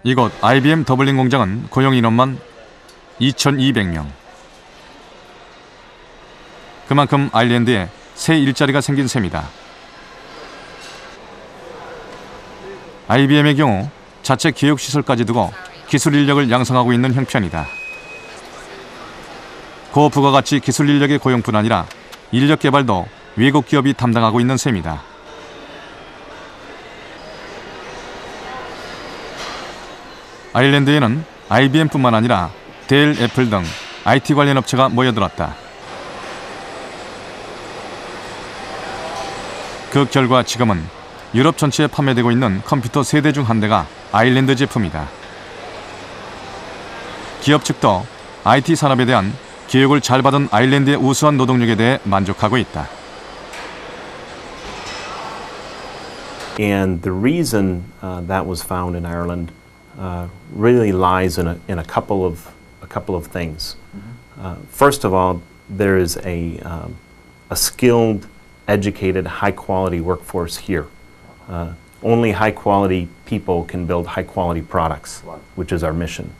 이곳 IBM 더블린 공장은 고용 인원만 2,200명. 그만큼 아일랜드에 새 일자리가 생긴 셈이다. IBM의 경우 자체 교육시설까지 두고 기술 인력을 양성하고 있는 형편이다. 고 부가가치 기술 인력의 고용뿐 아니라 인력 개발도 외국 기업이 담당하고 있는 셈이다. 아일랜드에는 IBM뿐만 아니라 델, 애플 등 IT 관련 업체가 모여들었다. 그 결과 지금은 유럽 전체에 판매되고 있는 컴퓨터 3대 중 한 대가 아일랜드 제품이다. 기업 측도 IT 산업에 대한 교육을 잘 받은 아일랜드의 우수한 노동력에 대해 만족하고 있다. And the reason that was found in Ireland really lies in a couple of things. First of all, there is a skilled, educated, high-quality workforce here. Only high-quality people can build high-quality products, which is our mission.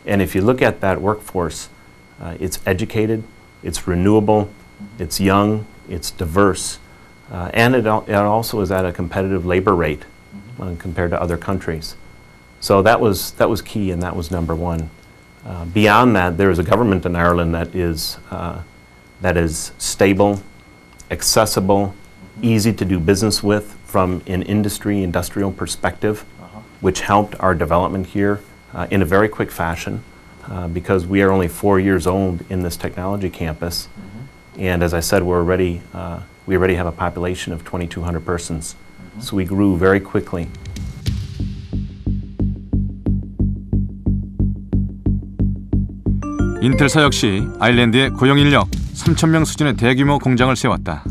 And if you look at that workforce, it's educated, it's renewable, it's young, it's diverse, and it also is at a competitive labor rate compared to other countries. So that was key, and that was number one. Beyond that, there is a government in Ireland that is stable, accessible, easy to do business with from an industrial perspective, which helped our development here in a very quick fashion because we are only 4 years old in this technology campus. And as I said, we already have a population of 2,200 persons. So we grew very quickly. 인텔사 역시 아일랜드에 고용 인력 3,000명 수준의 대규모 공장을 세웠다.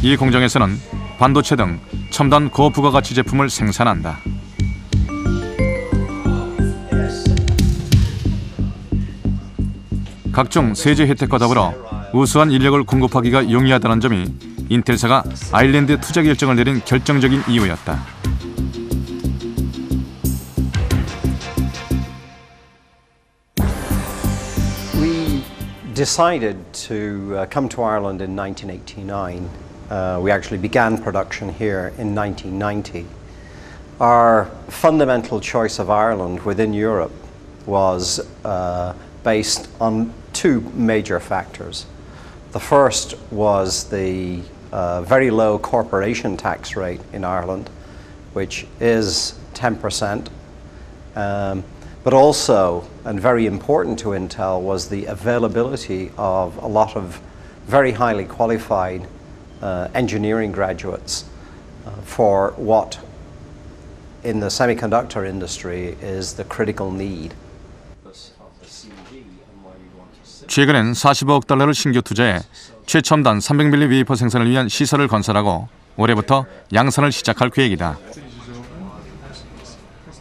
이 공장에서는 반도체 등 첨단 고부가가치 제품을 생산한다. 각종 세제 혜택과 더불어 우수한 인력을 공급하기가 용이하다는 점이 인텔사가 아일랜드에 투자 결정을 내린 결정적인 이유였다. We decided to come to Ireland in 1989. We actually began production here in 1990. Our fundamental choice of Ireland within Europe was based on two major factors. The first was the very low corporation tax rate in Ireland, which is 10%. But also, and very important to Intel, was the availability of a lot of very highly qualified engineering graduates for what in the semiconductor industry is the critical need. 최근엔 45억 달러를 신규 투자해 최첨단 300mm 웨이퍼 생산을 위한 시설을 건설하고 올해부터 양산을 시작할 계획이다.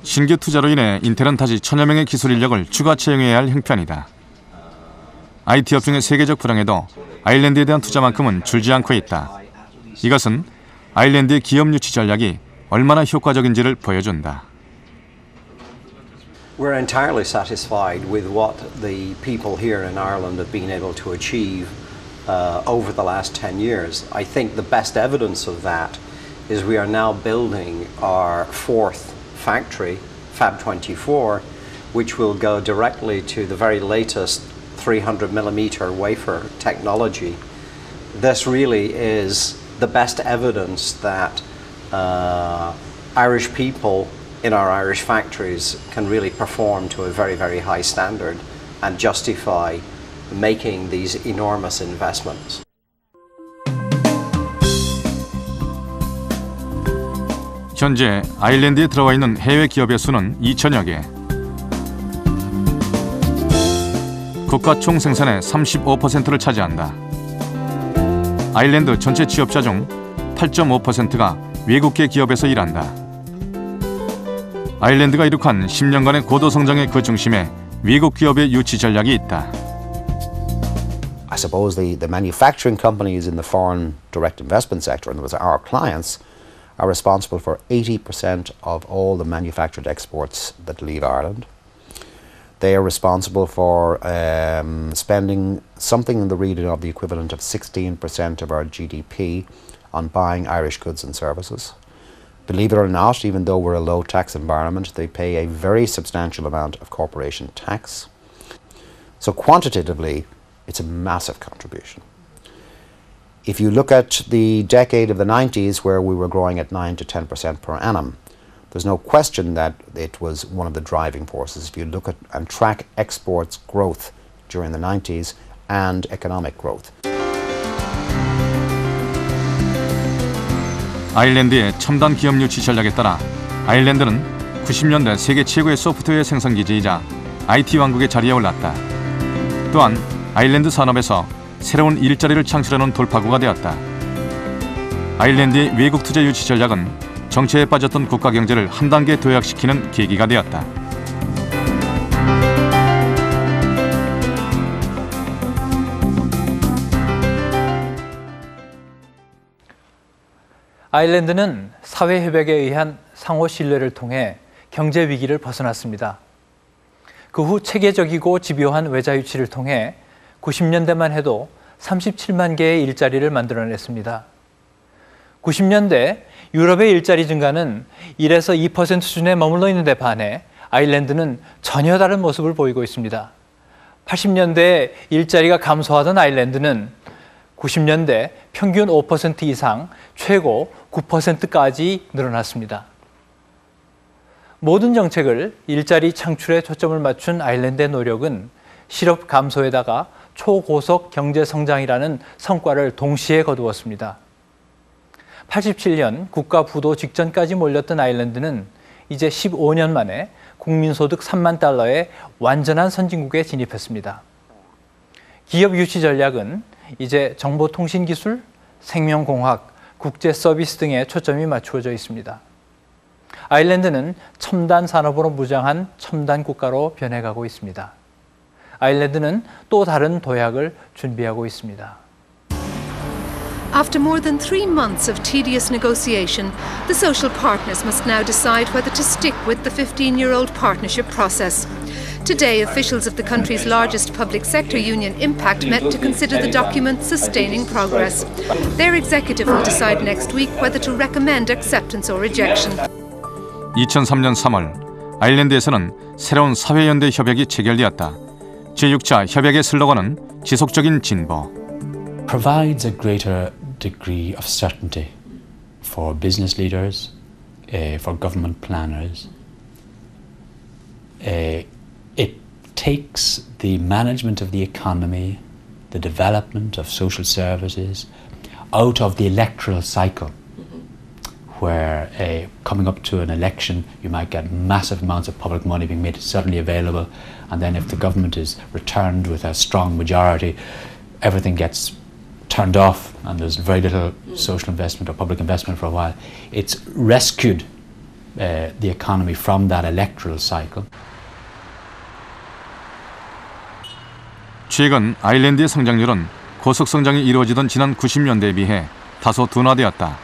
신규 투자로 인해 인텔은 다시 1000여 명의 기술 인력을 추가 채용해야 할 형편이다. IT 업종의 세계적 불황에도 아일랜드에 대한 투자만큼은 줄지 않고 있다. 이것은 아일랜드의 기업 유치 전략이 얼마나 효과적인지를 보여준다. We're entirely satisfied with what the people here in Ireland have been able to achieve over the last 10 years. I think the best evidence of that is we are now building our fourth factory, Fab 24, which will go directly to the very latest 300mm wafer technology. This really is the best evidence that Irish people in our Irish factories can really perform to a very, very high standard and justify making these enormous investments. 현재 아일랜드에 들어와 있는 해외 기업의 수는 2천여 개. 국가 총 생산의 35%를 차지한다. 아일랜드 전체 취업자 중 8.5%가 외국계 기업에서 일한다. 아일랜드가 이룩한 10년간의 고도 성장의 그 중심에 외국 기업의 유치 전략이 있다. I suppose the manufacturing companies in the foreign direct investment sector, and our clients, are responsible for 80% of all the manufactured exports that leave Ireland. They are responsible for spending something in the region of the equivalent of 16% of our GDP on buying Irish goods and services. Believe it or not, even though we're a low tax environment, they pay a very substantial amount of corporation tax. So quantitatively, it's a massive contribution. If you look at the decade of the 90s, where we were growing at 9 to 10% per annum, there's no question that it was one of the driving forces. If you look at and track exports growth during the 90s and economic growth. 아일랜드의 첨단 기업 유치 전략에 따라 아일랜드는 90년대 세계 최고의 소프트웨어 생산 기지이자 IT 왕국의 자리에 올랐다. 또한 아일랜드 산업에서 새로운 일자리를 창출하는 돌파구가 되었다. 아일랜드의 외국 투자 유치 전략은 정체에 빠졌던 국가 경제를 한 단계 도약시키는 계기가 되었다. 아일랜드는 사회협약에 의한 상호 신뢰를 통해 경제 위기를 벗어났습니다. 그 후 체계적이고 집요한 외자 유치를 통해 90년대만 해도 37만 개의 일자리를 만들어냈습니다. 90년대 유럽의 일자리 증가는 1에서 2% 수준에 머물러 있는 데 반해 아일랜드는 전혀 다른 모습을 보이고 있습니다. 80년대에 일자리가 감소하던 아일랜드는 90년대 평균 5% 이상 최고 9%까지 늘어났습니다. 모든 정책을 일자리 창출에 초점을 맞춘 아일랜드의 노력은 실업 감소에다가 초고속 경제 성장이라는 성과를 동시에 거두었습니다. 87년 국가 부도 직전까지 몰렸던 아일랜드는 이제 15년 만에 국민소득 3만 달러의 완전한 선진국에 진입했습니다. 기업 유치 전략은 이제 정보통신기술, 생명공학, 국제서비스 등에 초점이 맞추어져 있습니다. 아일랜드는 첨단 산업으로 무장한 첨단 국가로 변해가고 있습니다. 아일랜드는 또 다른 도약을 준비하고 있습니다. After more than 3 months of tedious negotiation, the social partners must now decide whether to stick with the 15-year-old partnership process. Today, officials of the country's largest public sector union, Impact, met to consider the document sustaining progress. Their executive will decide next week whether to recommend acceptance or rejection. 2003년 3월 아일랜드에서는 새로운 사회연대 협약이 체결되었다. 제6차 협약의 슬로건은 지속적인 진보. Provides a greater degree of certainty for business leaders, for government planners. It takes the management of the economy, the development of social services, out of the electoral cycle, where coming up to an election you might get massive amounts of public money being made suddenly available, and then if the government is returned with a strong majority, everything gets turned off and there's very little social investment or public investment for a while. It's rescued the economy from that electoral cycle. 최근 아일랜드의 성장률은 고속 성장이 이루어지던 지난 90년대에 비해 다소 둔화되었다.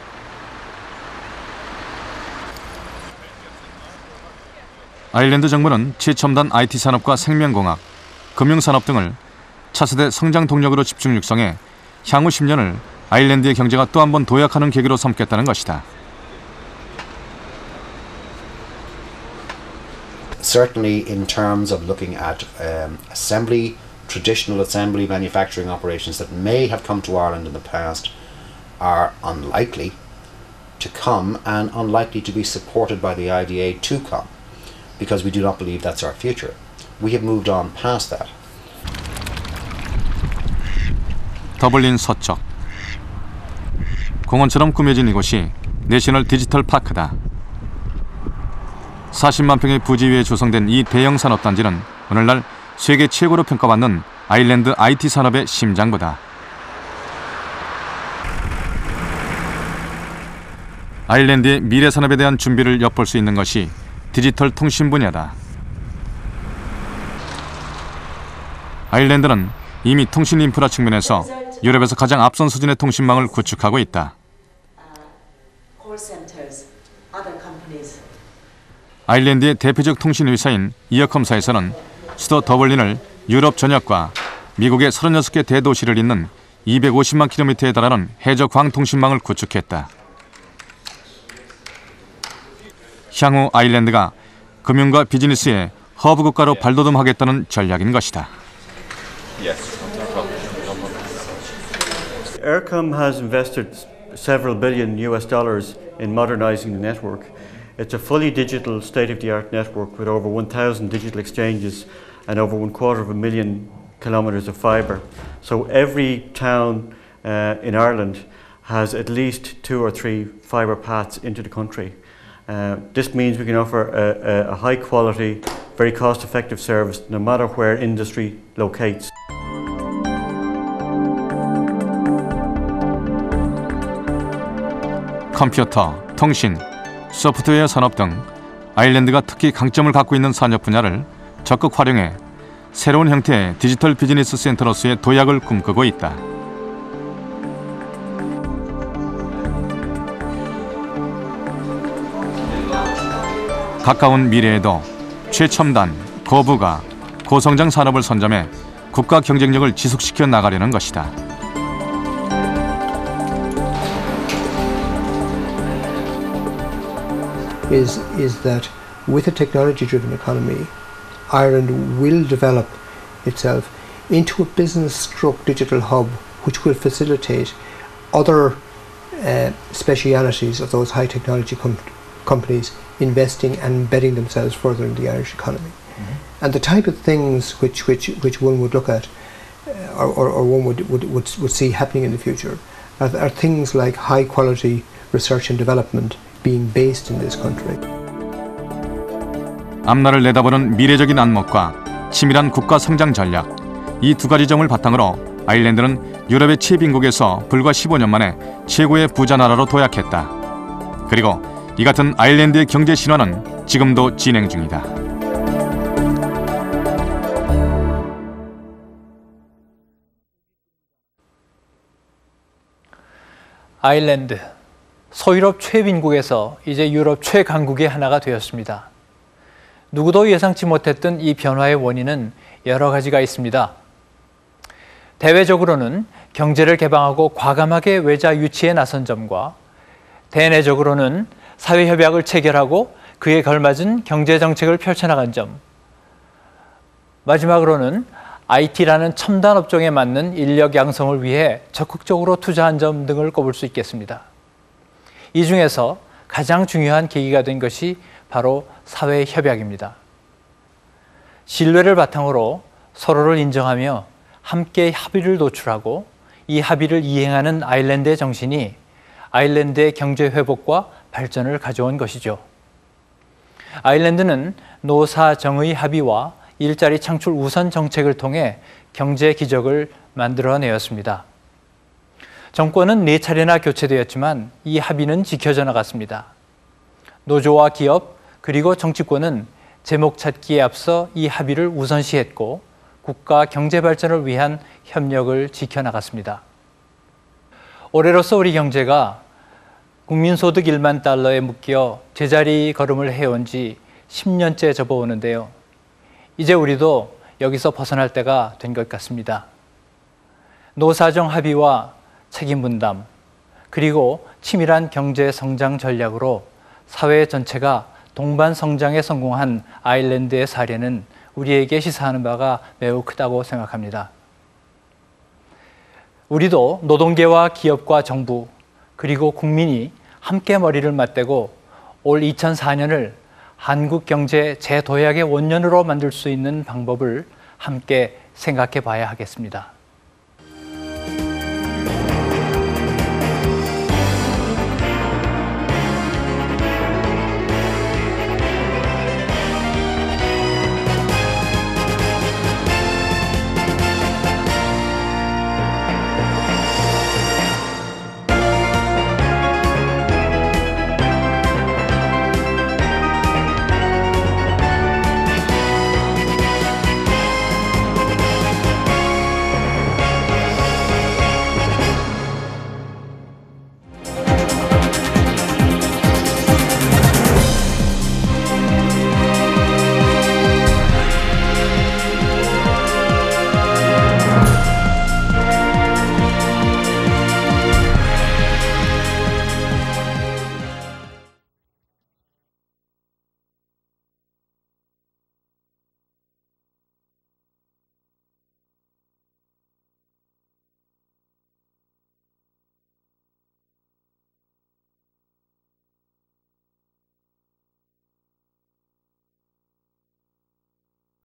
아일랜드 정부는 최첨단 IT 산업과 생명공학, 금융산업 등을 차세대 성장 동력으로 집중 육성해 향후 10년을 아일랜드의 경제가 또 한 번 도약하는 계기로 삼겠다는 것이다. Certainly in terms of looking at traditional assembly manufacturing operations that may have come to Ireland in the past are unlikely to come and unlikely to be supported by the IDA to come, because we do not believe that's our future. We have moved on past that. 더블린 서쪽. 공원처럼 꾸며진 이곳이 내셔널 디지털 파크다. 40만 평의 부지 위에 조성된 이 대형 산업단지는 오늘날 세계 최고로 평가받는 아일랜드 IT 산업의 심장부다. 아일랜드의 미래 산업에 대한 준비를 엿볼 수 있는 것이 디지털 통신 분야다. 아일랜드는 이미 통신 인프라 측면에서 유럽에서 가장 앞선 수준의 통신망을 구축하고 있다. 아일랜드의 대표적 통신 회사인 이어컴사에서는 수도 더블린을 유럽 전역과 미국의 36개 대도시를 잇는 250만 킬로미터에 달하는 해저 광통신망을 구축했다. 향후 아일랜드가 금융과 비즈니스의 허브 국가로 발돋움하겠다는 전략인 것이다. Eircom has invested several billion US dollars in modernizing the network. It's a fully digital, state-of-the-art network with over 1,000 digital exchanges and over 250,000 kilometres of fibre. So every town in Ireland has at least 2 or 3 fibre paths into the country. This means we can offer a high-quality, very cost-effective service no matter where industry locates. 컴퓨터, 통신, 소프트웨어 산업 등 아일랜드가 특히 강점을 갖고 있는 산업 분야를 적극 활용해 새로운 형태의 디지털 비즈니스 센터로서의 도약을 꿈꾸고 있다. 가까운 미래에도 최첨단, 고부가, 고성장 산업을 선점해 국가 경쟁력을 지속시켜 나가려는 것이다. Is that with a technology-driven economy, Ireland will develop itself into a business-stroke digital hub which will facilitate other specialities of those high technology companies investing and embedding themselves further in the Irish economy. And the type of things which one would look at or one would see happening in the future are things like high quality research and development being based in this country. 앞날을 내다보는 미래적인 안목과 치밀한 국가 성장 전략, 이 두 가지 점을 바탕으로 아일랜드는 유럽의 최빈국에서 불과 15년 만에 최고의 부자 나라로 도약했다. 그리고 이 같은 아일랜드의 경제 신화는 지금도 진행 중이다. 아일랜드, 소유럽 최빈국에서 이제 유럽 최강국의 하나가 되었습니다. 누구도 예상치 못했던 이 변화의 원인은 여러 가지가 있습니다. 대외적으로는 경제를 개방하고 과감하게 외자 유치에 나선 점과 대내적으로는 사회협약을 체결하고 그에 걸맞은 경제 정책을 펼쳐나간 점, 마지막으로는 IT라는 첨단 업종에 맞는 인력 양성을 위해 적극적으로 투자한 점 등을 꼽을 수 있겠습니다. 이 중에서 가장 중요한 계기가 된 것이 바로 사회 협약입니다. 신뢰를 바탕으로 서로를 인정하며 함께 합의를 도출하고 이 합의를 이행하는 아일랜드의 정신이 아일랜드의 경제 회복과 발전을 가져온 것이죠. 아일랜드는 노사 정의 합의와 일자리 창출 우선 정책을 통해 경제 기적을 만들어내었습니다. 정권은 4차례나 교체되었지만 이 합의는 지켜져 나갔습니다. 노조와 기업 그리고 정치권은 제목 찾기에 앞서 이 합의를 우선시했고 국가 경제 발전을 위한 협력을 지켜나갔습니다. 올해로서 우리 경제가 국민소득 1만 달러에 묶여 제자리 걸음을 해온 지 10년째 접어오는데요. 이제 우리도 여기서 벗어날 때가 된 것 같습니다. 노사정 합의와 책임 분담, 그리고 치밀한 경제 성장 전략으로 사회 전체가 동반 성장에 성공한 아일랜드의 사례는 우리에게 시사하는 바가 매우 크다고 생각합니다. 우리도 노동계와 기업과 정부, 그리고 국민이 함께 머리를 맞대고 올 2004년을 한국 경제 재도약의 원년으로 만들 수 있는 방법을 함께 생각해 봐야 하겠습니다.